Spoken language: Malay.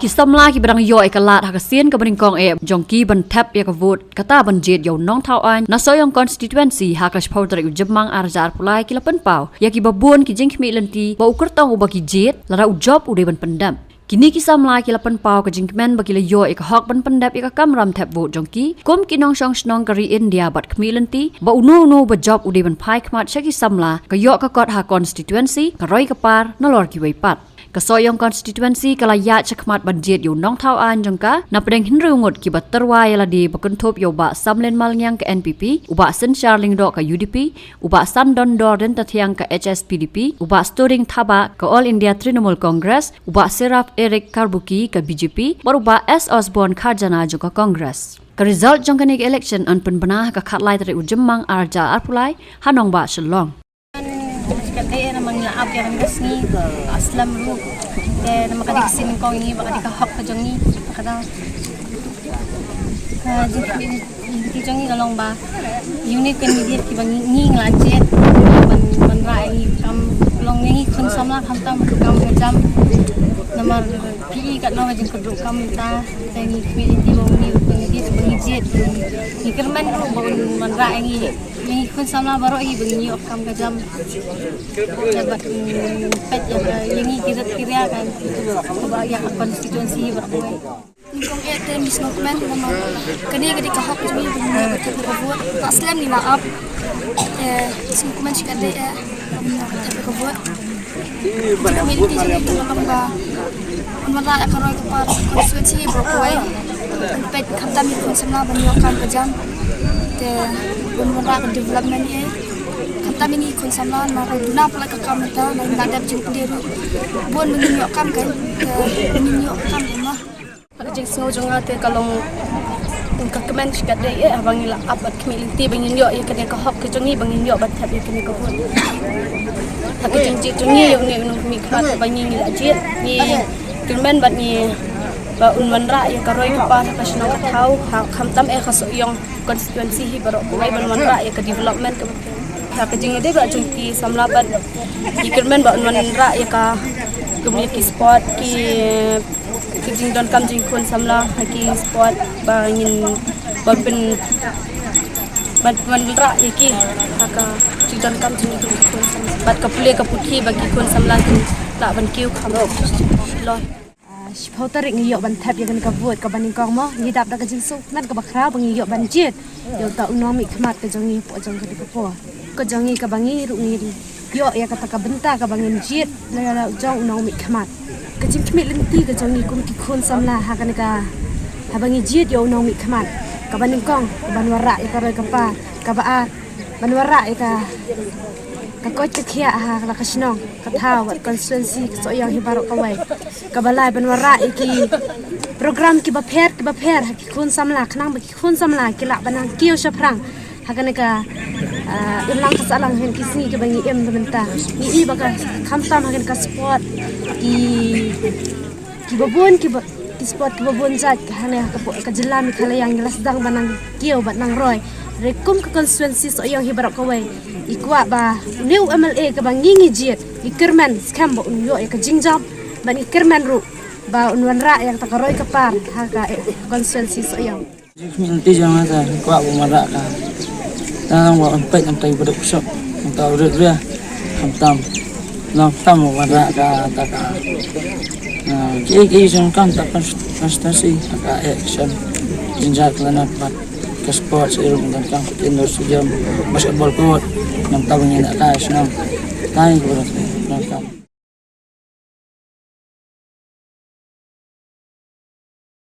Kisamla ki barang yo ekalat hakasian ka baring kong jongki ban tap ya ka vote kata ban jet yo nong thau an na soyong constituency hakash powder ujamang arjar pulai ki lapan pau ya ki babon ki jingkhmi lenti ba ukur tong ubaki jet lara ujob ude ban pendam kini kisamla ki lapan pau ka jingkmen bakila yo ek hok ban pendap ya ka kamram tap vote jongki kom ki nong shong snong kari India bat khmi lenti ba uno ba job ude ban phai khmat shaki samla ka yo ka kot ha constituency ka roi ka par na lor ki wei pat Kasoyong constituency kalaya chakmat banjit yu nong thau an jangka na pedeng hinru ngot ki baterwa yala di bakuntop yo ba samlen malnyang ka NPP uba sen charling do ka UDP uba san don dor den tathiang ka HSPDP uba storing thaba ka All India Trinamool Congress uba Serap Eric Karbuki ka BJP baruba S Osborne Kharjana jo ka Congress ka result jongkanik election an penbana ka khatlai tare ujemmang arja arpulai hanong ba shalong kaya namang laab kaya namang gasni aslam ru kaya namang kadiksin ko ini baka dikahok ka jongi kada di jongi lalong ba unit kan media ki bang nging lajet man rai kam long ngi khun samla khamtam kam jam namar pi kat nawa jing keduk kam ta tangi community bang ni di bang jet ni kerman ru bang man rai ngi khun samla baro i bang ni kam ka jam jabat pet yang ngi kirat kirya kan ba ya constituency berapa Kong ete misnokmen nama kani gadi kahok jumi bunyi betul kebut aslam ni maaf misnokmen sikade betul kebut community jadi tu lamba mana akaroi kepar konstitusi berkuai pet khatam ikut semua banyakan kejam te bunmura development ye khatam ini ikut semua mara guna pula ke kamera dan nadab jumpa diri bun menunjukkan kan menunjukkan rumah Jeng sengaja jangan te kalau engkau kemen sikat deh ya bangil abat community bangin yo ya kena kahok ke jongi bangin yo bat tapi kena kahok. Tapi jeng jongi yo ni unung mikhat bangin ni lajit ni kemen bat ni ba unwan ra ya karoi kapa ka sino ka thau khamtam khaso yong constituency hi baro kuai unwan ra ya ka development ka jeng de ba jongki samla bat ki kemen ba unwan ra ya ka community sport ki kijing don kam jing kun samla haki sport bangin babin bat mandra yaki haka jing don kam jing kun samla bat kapule kaputhi bagi kun samla tak ban kiu khamo loi Shpautar ngi yo ban thap yagan ka vot ka baning kong mo ni dap da ka jing su nan ka bakra bangi yo ban jet yo ta unomi khmat ka jongi po jong ka ko ko jongi ka bangi ru ngi yo ya ka ta ka benta ka bangin jet la jong unomi khmat kecil kemik lenti ke jongi kum kikun samla hakan ka habangi jit yo nong mik khamat ka baning kong ka banwara ya ka roi kapa ka baat banwara ya ka kot kekhia ha la kasnong ka thawat constituency so yang hibaro kawai ka balai banwara iki program ki ba pher kikun samla khnang ba kikun samla kila banang kiyo shaprang hakan ka ilang kasalang hen kisni ke bangi em benta ni i baka khamtam hakan ka sport ki babon ki sport ki babon zat hane ka jilla mi khala yang lasdang banang kiyo bat nang roy rekum ka constituency so yang hibarok kawai ikwa ba new MLA ka bangi ngijit ikerman scam bo unyo ka jingjam ban ikerman ru ba unwan ra yang takaroy ka par ha ka constituency so yang nanti jangan ada kwa bo mara ka tang wa empat yang tay beduk sok tau re hamtam long tam wa ra ka ta ka ki jong kan ta konstitusi ka action jinjak lanat bat ke sport irung dan kan indoor stadium basketball court yang tahu ni nak ka senang tai ko